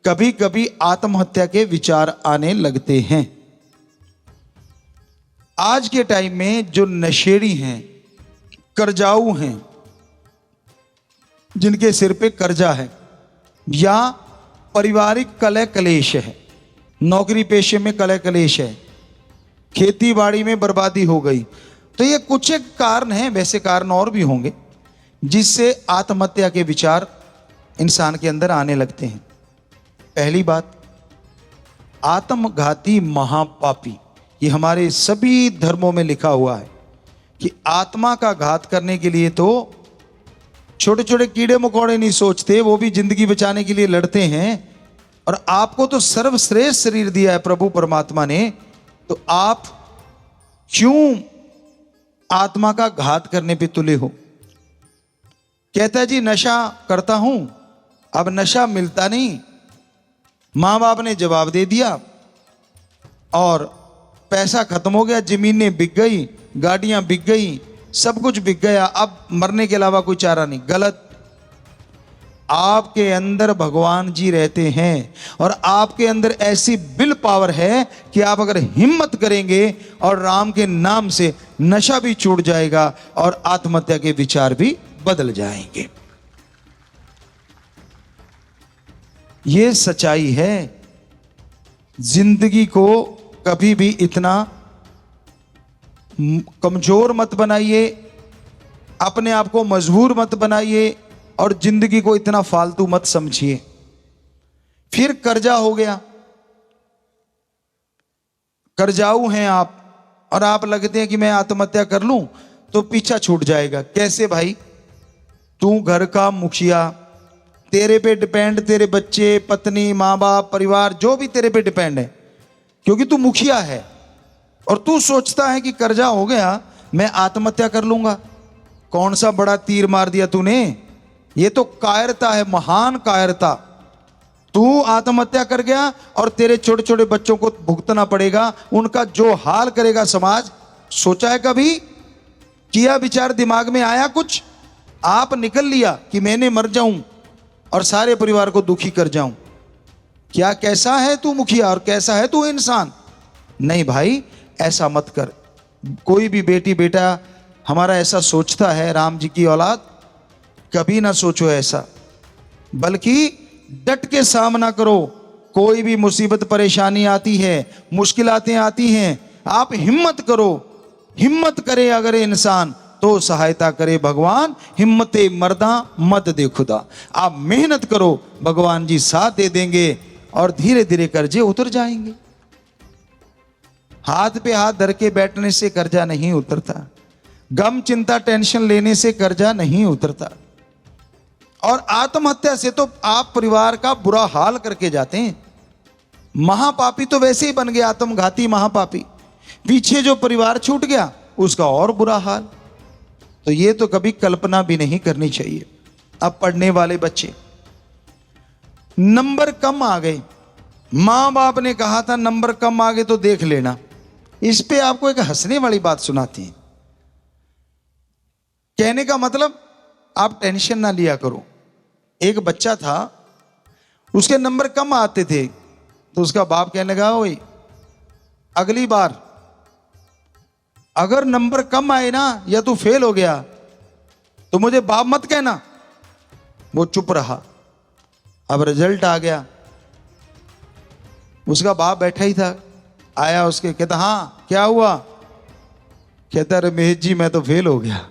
कभी कभी आत्महत्या के विचार आने लगते हैं। आज के टाइम में जो नशेड़ी हैं, कर्जाऊ हैं, जिनके सिर पे कर्जा है या पारिवारिक कलह कलेश है, नौकरी पेशे में कलह कलेश है, खेती बाड़ी में बर्बादी हो गई, तो ये कुछ एक कारण हैं, वैसे कारण और भी होंगे जिससे आत्महत्या के विचार इंसान के अंदर आने लगते हैं। पहली बात, आत्मघाती महापापी। ये हमारे सभी धर्मों में लिखा हुआ है कि आत्मा का घात करने के लिए तो छोटे छोटे कीड़े मकोड़े नहीं सोचते, वो भी जिंदगी बचाने के लिए लड़ते हैं। और आपको तो सर्वश्रेष्ठ शरीर दिया है प्रभु परमात्मा ने, तो आप क्यों आत्मा का घात करने पे तुले हो? कहता है जी नशा करता हूं, अब नशा मिलता नहीं, मां बाप ने जवाब दे दिया और पैसा खत्म हो गया, जमीनें बिक गई, गाड़ियां बिक गई, सब कुछ बिक गया, अब मरने के अलावा कोई चारा नहीं। गलत। आपके अंदर भगवान जी रहते हैं और आपके अंदर ऐसी विल पावर है कि आप अगर हिम्मत करेंगे और राम के नाम से नशा भी छूट जाएगा और आत्महत्या के विचार भी बदल जाएंगे। ये सच्चाई है। जिंदगी को कभी भी इतना कमजोर मत बनाइए, अपने आप को मजबूर मत बनाइए और जिंदगी को इतना फालतू मत समझिए। फिर कर्जा हो गया, कर्जाऊ हैं आप और आप लगते हैं कि मैं आत्महत्या कर लूं तो पीछा छूट जाएगा। कैसे भाई? तू घर का मुखिया, तेरे पे डिपेंड तेरे बच्चे, पत्नी, मां बाप, परिवार, जो भी तेरे पे डिपेंड है, क्योंकि तू मुखिया है। और तू सोचता है कि कर्जा हो गया मैं आत्महत्या कर लूंगा। कौन सा बड़ा तीर मार दिया तूने? ये तो कायरता है, महान कायरता। तू आत्महत्या कर गया और तेरे छोटे छोटे बच्चों को भुगतना पड़ेगा, उनका जो हाल करेगा समाज। सोचा है कभी? किया विचार? दिमाग में आया कुछ? आप निकल लिया कि मैंने मर जाऊं और सारे परिवार को दुखी कर जाऊं। क्या कैसा है तू मुखिया और कैसा है तू इंसान? नहीं भाई, ऐसा मत कर। कोई भी बेटी बेटा हमारा ऐसा सोचता है, राम जी की औलाद, कभी ना सोचो ऐसा, बल्कि डट के सामना करो। कोई भी मुसीबत परेशानी आती है, मुश्किलातें आती हैं, आप हिम्मत करो। हिम्मत करे अगर इंसान तो सहायता करे भगवान, हिम्मते मर्दा मत दे खुदा। आप मेहनत करो, भगवान जी साथ दे देंगे और धीरे धीरे कर्जे उतर जाएंगे। हाथ पे हाथ धर के बैठने से कर्जा नहीं उतरता, गम चिंता टेंशन लेने से कर्जा नहीं उतरता। और आत्महत्या से तो आप परिवार का बुरा हाल करके जाते हैं। महापापी तो वैसे ही बन गया, आत्मघाती महापापी। पीछे जो परिवार छूट गया उसका और बुरा हाल। तो ये तो कभी कल्पना भी नहीं करनी चाहिए। अब पढ़ने वाले बच्चे, नंबर कम आ गए, मां बाप ने कहा था नंबर कम आ गए तो देख लेना। इस पे आपको एक हंसने वाली बात सुनाती है। कहने का मतलब आप टेंशन ना लिया करो। एक बच्चा था, उसके नंबर कम आते थे तो उसका बाप कहने लगा, ओए अगली बार अगर नंबर कम आए ना या तू फेल हो गया तो मुझे बाप मत कहना। वो चुप रहा। अब रिजल्ट आ गया, उसका बाप बैठा ही था, आया उसके, कहता हाँ क्या हुआ? कहता रमेश जी मैं तो फेल हो गया।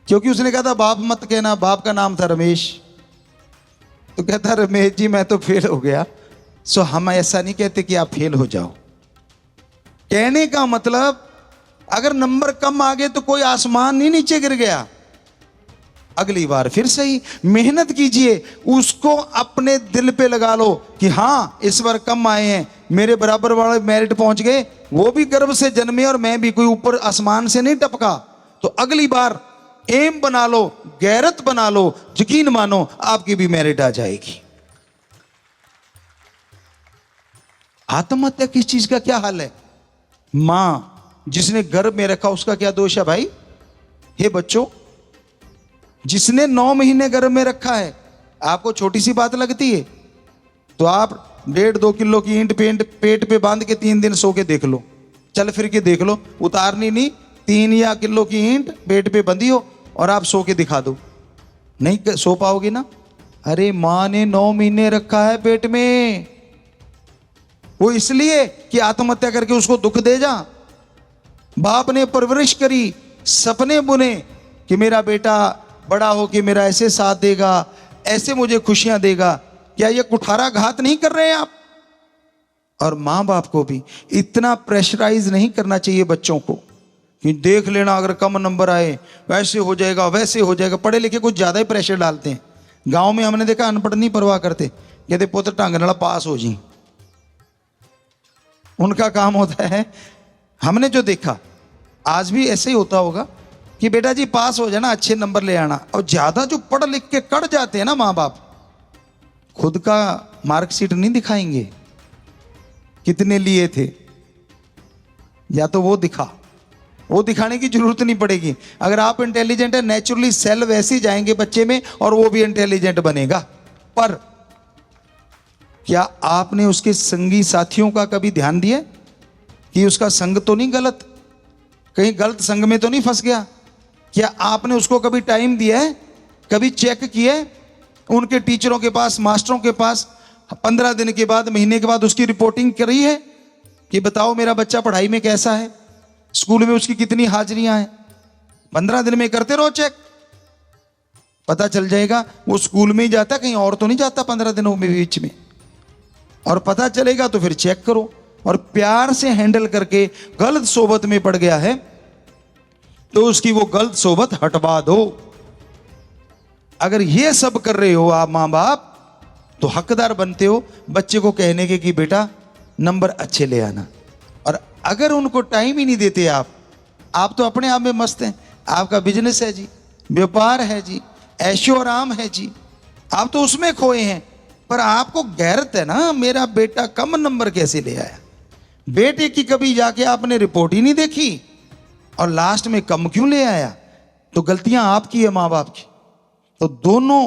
क्योंकि उसने कहा था बाप मत कहना, बाप का नाम था रमेश। तो कहता रमेश जी मैं तो फेल हो गया। सो हम ऐसा नहीं कहते कि आप फेल हो जाओ। कहने का मतलब अगर नंबर कम आ गए तो कोई आसमान नहीं नीचे गिर गया। अगली बार फिर सही मेहनत कीजिए, उसको अपने दिल पे लगा लो कि हाँ इस बार कम आए हैं, मेरे बराबर वाले मेरिट पहुंच गए, वो भी गर्भ से जन्मे और मैं भी कोई ऊपर आसमान से नहीं टपका। तो अगली बार एम बना लो, गैरत बना लो, यकीन मानो आपकी भी मेरिट आ जाएगी। आत्महत्या किस चीज का क्या हाल है? मां जिसने गर्भ में रखा उसका क्या दोष है भाई? हे बच्चों, जिसने 9 महीने गर्भ में रखा है, आपको छोटी सी बात लगती है? तो आप 1.5-2 किलो की ईंट पेट पे बांध के 3 दिन सो के देख लो, चल फिर के देख लो, उतारनी नहीं। 3 या किलो की ईंट पेट पे बंधी हो और आप सो के दिखा दो, नहीं सो पाओगे ना। अरे माँ ने 9 महीने रखा है पेट में, वो इसलिए कि आत्महत्या करके उसको दुख दे जा। बाप ने परवरिश करी, सपने बुने कि मेरा बेटा बड़ा हो कि मेरा ऐसे साथ देगा, ऐसे मुझे खुशियां देगा। क्या ये कुठाराघात नहीं कर रहे हैं आप? और मां बाप को भी इतना प्रेशराइज नहीं करना चाहिए बच्चों को कि देख लेना अगर कम नंबर आए वैसे हो जाएगा वैसे हो जाएगा। पढ़े लिखे कुछ ज्यादा ही प्रेशर डालते हैं। गांव में हमने देखा अनपढ़ नहीं परवाह करते, कहते पुत्र ढंग नाल पास हो जी, उनका काम होता है। हमने जो देखा आज भी ऐसे ही होता होगा कि बेटा जी पास हो जाना, अच्छे नंबर ले आना। और ज्यादा जो पढ़ लिख के कट जाते हैं ना माँ बाप, खुद का मार्कशीट नहीं दिखाएंगे कितने लिए थे, या तो वो दिखाने की जरूरत नहीं पड़ेगी। अगर आप इंटेलिजेंट है, नेचुरली सेल वैसे ही जाएंगे बच्चे में और वो भी इंटेलिजेंट बनेगा। पर क्या आपने उसके संगी साथियों का कभी ध्यान दिया कि उसका संग तो नहीं गलत, कहीं गलत संग में तो नहीं फंस गया? क्या आपने उसको कभी टाइम दिया है, कभी चेक किया है उनके टीचरों के पास, मास्टरों के पास 15 दिन के बाद, महीने के बाद उसकी रिपोर्टिंग करी है कि बताओ मेरा बच्चा पढ़ाई में कैसा है, स्कूल में उसकी कितनी हाजिरियां हैं? 15 दिन में करते रहो चेक, पता चल जाएगा वो स्कूल में ही जाता, कहीं और तो नहीं जाता 15 दिनों में बीच में। और पता चलेगा तो फिर चेक करो। और प्यार से हैंडल करके गलत सोबत में पड़ गया है तो उसकी वो गलत सोबत हटवा दो। अगर ये सब कर रहे हो आप मां बाप, तो हकदार बनते हो बच्चे को कहने के कि बेटा नंबर अच्छे ले आना। और अगर उनको टाइम ही नहीं देते आप तो अपने आप में मस्त हैं, आपका बिजनेस है जी, व्यापार है जी, ऐशो आराम है जी, आप तो उसमें खोए हैं। पर आपको गैरत है ना, मेरा बेटा कम नंबर कैसे ले आया? बेटे की कभी जाके आपने रिपोर्ट ही नहीं देखी और लास्ट में कम क्यों ले आया? तो गलतियां आपकी है, मां बाप की। तो दोनों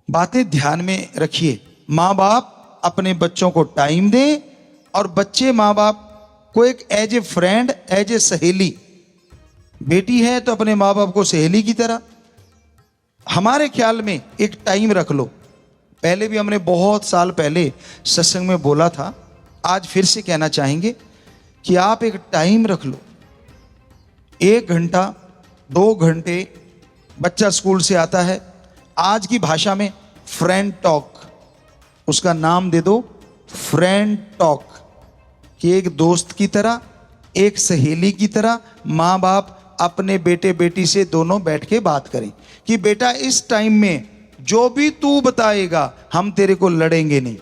बातें ध्यान में रखिए। मां बाप अपने बच्चों को टाइम दें और बच्चे मां बाप को एक as a friend, as a सहेली, बेटी है तो अपने मां बाप को सहेली की तरह, हमारे ख्याल में एक टाइम रख लो। पहले भी हमने बहुत साल पहले सत्संग में बोला था, आज फिर से कहना चाहेंगे कि आप एक टाइम रख लो, 1 घंटा 2 घंटे। बच्चा स्कूल से आता है, आज की भाषा में फ्रेंड टॉक, उसका नाम दे दो फ्रेंड टॉक, कि एक दोस्त की तरह, एक सहेली की तरह माँ बाप अपने बेटे बेटी से दोनों बैठ के बात करें कि बेटा इस टाइम में जो भी तू बताएगा हम तेरे को लड़ेंगे नहीं।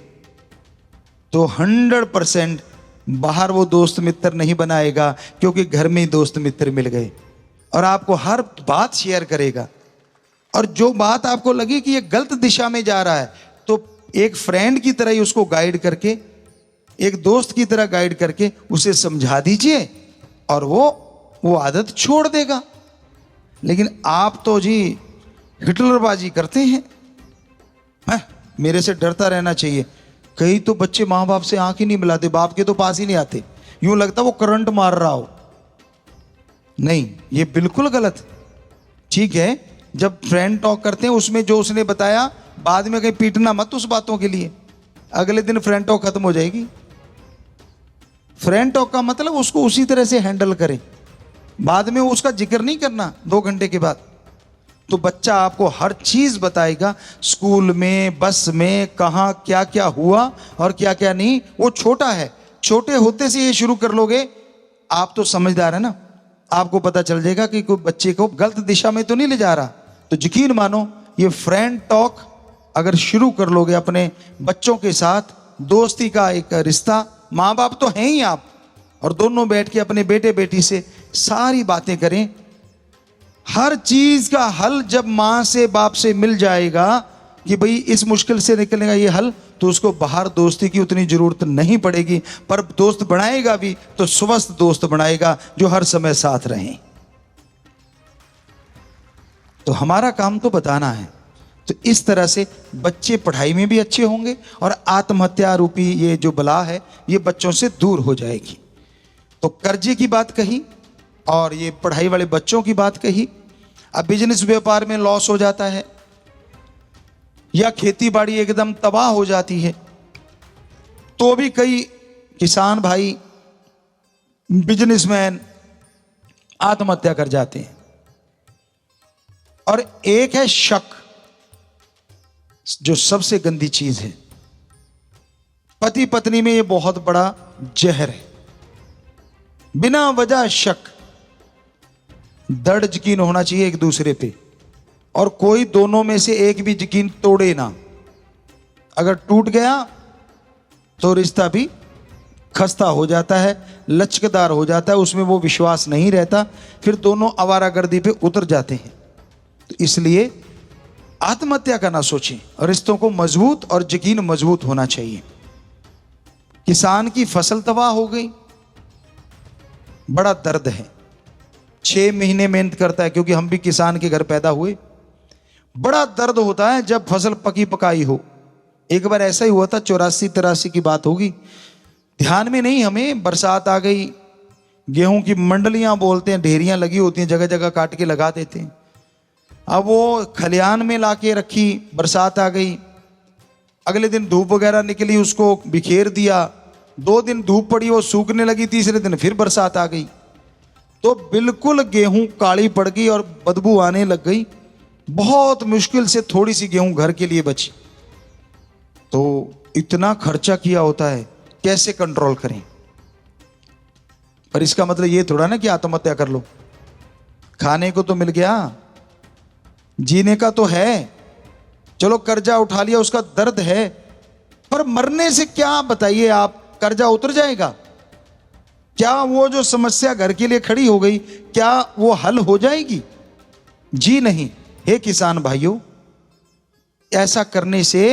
तो 100% बाहर वो दोस्त मित्र नहीं बनाएगा, क्योंकि घर में ही दोस्त मित्र मिल गए और आपको हर बात शेयर करेगा। और जो बात आपको लगी कि ये गलत दिशा में जा रहा है, तो एक फ्रेंड की तरह ही उसको गाइड करके, एक दोस्त की तरह गाइड करके उसे समझा दीजिए और वो आदत छोड़ देगा। लेकिन आप तो जी हिटलरबाजी करते हैं, मेरे से डरता रहना चाहिए। कई तो बच्चे माँ बाप से आंख ही नहीं मिलाते, बाप के तो पास ही नहीं आते, यूं लगता वो करंट मार रहा हो। नहीं, ये बिल्कुल गलत। ठीक है, जब फ्रेंड टॉक करते हैं उसमें जो उसने बताया, बाद में कहीं पीटना मत उस बातों के लिए, अगले दिन फ्रेंड टॉक खत्म हो जाएगी। फ्रेंड टॉक का मतलब उसको उसी तरह से हैंडल करें, बाद में उसका जिक्र नहीं करना 2 घंटे के बाद। तो बच्चा आपको हर चीज बताएगा, स्कूल में, बस में, कहाँ क्या क्या हुआ और क्या क्या नहीं। वो छोटा है, छोटे होते से ये शुरू कर लोगे, आप तो समझदार है ना, आपको पता चल जाएगा कि कोई बच्चे को गलत दिशा में तो नहीं ले जा रहा। तो यकीन मानो, ये फ्रेंड टॉक अगर शुरू कर लोगे अपने बच्चों के साथ, दोस्ती का एक रिश्ता, माँ बाप तो हैं ही आप, और दोनों बैठ के अपने बेटे बेटी से सारी बातें करें। हर चीज का हल जब मां से बाप से मिल जाएगा कि भाई इस मुश्किल से निकलेगा ये हल, तो उसको बाहर दोस्ती की उतनी जरूरत नहीं पड़ेगी। पर दोस्त बनाएगा भी तो स्वस्थ दोस्त बनाएगा जो हर समय साथ रहें। तो हमारा काम तो बताना है। तो इस तरह से बच्चे पढ़ाई में भी अच्छे होंगे और आत्महत्या रूपी ये जो बला है ये बच्चों से दूर हो जाएगी। तो कर्जे की बात कही और ये पढ़ाई वाले बच्चों की बात कही। अब बिजनेस व्यापार में लॉस हो जाता है या खेती बाड़ी एकदम तबाह हो जाती है तो भी कई किसान भाई, बिजनेसमैन आत्महत्या कर जाते हैं। और एक है शक, जो सबसे गंदी चीज है। पति पत्नी में ये बहुत बड़ा जहर है। बिना वजह शक, दृढ़ यकीन होना चाहिए एक दूसरे पे और कोई दोनों में से एक भी यकीन तोड़े ना। अगर टूट गया तो रिश्ता भी खस्ता हो जाता है, लचकदार हो जाता है, उसमें वो विश्वास नहीं रहता, फिर दोनों आवारागर्दी पे उतर जाते हैं। तो इसलिए आत्महत्या का ना सोचें और रिश्तों को मजबूत और यकीन मजबूत होना चाहिए। किसान की फसल तबाह हो गई, बड़ा दर्द है। 6 महीने मेहनत करता है, क्योंकि हम भी किसान के घर पैदा हुए। बड़ा दर्द होता है जब फसल पकी पकाई हो। एक बार ऐसा ही हुआ था, 84-83 की बात होगी, ध्यान में नहीं हमें, बरसात आ गई, गेहूं की मंडलियां बोलते हैं, ढेरियां लगी होती हैं, जगह जगह काट के लगा देते हैं। अब वो खलियान में लाके रखी, बरसात आ गई, अगले दिन धूप वगैरह निकली, उसको बिखेर दिया, 2 दिन धूप पड़ी, वो सूखने लगी, तीसरे दिन फिर बरसात आ गई, तो बिल्कुल गेहूं काली पड़ गई और बदबू आने लग गई। बहुत मुश्किल से थोड़ी सी गेहूं घर के लिए बची। तो इतना खर्चा किया होता है, कैसे कंट्रोल करें? पर इसका मतलब ये थोड़ा ना कि आत्महत्या कर लो। खाने को तो मिल गया, जीने का तो है, चलो कर्जा उठा लिया, उसका दर्द है, पर मरने से क्या बताइए आप, कर्जा उतर जाएगा क्या? वो जो समस्या घर के लिए खड़ी हो गई, क्या वो हल हो जाएगी? जी नहीं। हे किसान भाइयों, ऐसा करने से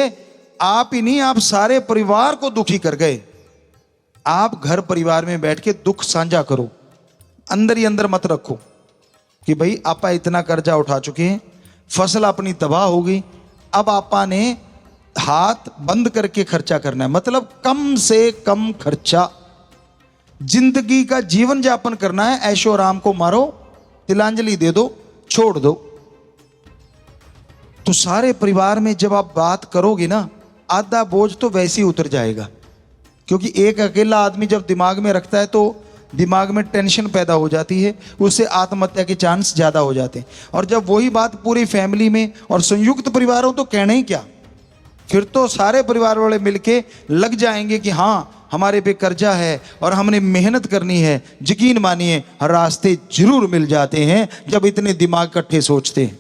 आप ही नहीं, आप सारे परिवार को दुखी कर गए। आप घर परिवार में बैठ के दुख साझा करो, अंदर ही अंदर मत रखो कि भाई आपा इतना कर्जा उठा चुके हैं, फसल अपनी तबाह हो गई, अब आपा ने हाथ बंद करके खर्चा करना है। मतलब कम से कम खर्चा, जिंदगी का जीवन यापन करना है। ऐशो आराम को मारो, तिलांजलि दे दो, छोड़ दो। तो सारे परिवार में जब आप बात करोगे ना, आधा बोझ तो वैसे ही उतर जाएगा। क्योंकि एक अकेला आदमी जब दिमाग में रखता है तो दिमाग में टेंशन पैदा हो जाती है, उससे आत्महत्या के चांस ज़्यादा हो जाते हैं। और जब वही बात पूरी फैमिली में और संयुक्त परिवार हो तो कहना ही क्या, फिर तो सारे परिवार वाले मिलके लग जाएंगे कि हाँ हमारे पे कर्जा है और हमने मेहनत करनी है। यकीन मानिए रास्ते जरूर मिल जाते हैं जब इतने दिमाग इकट्ठे सोचते हैं।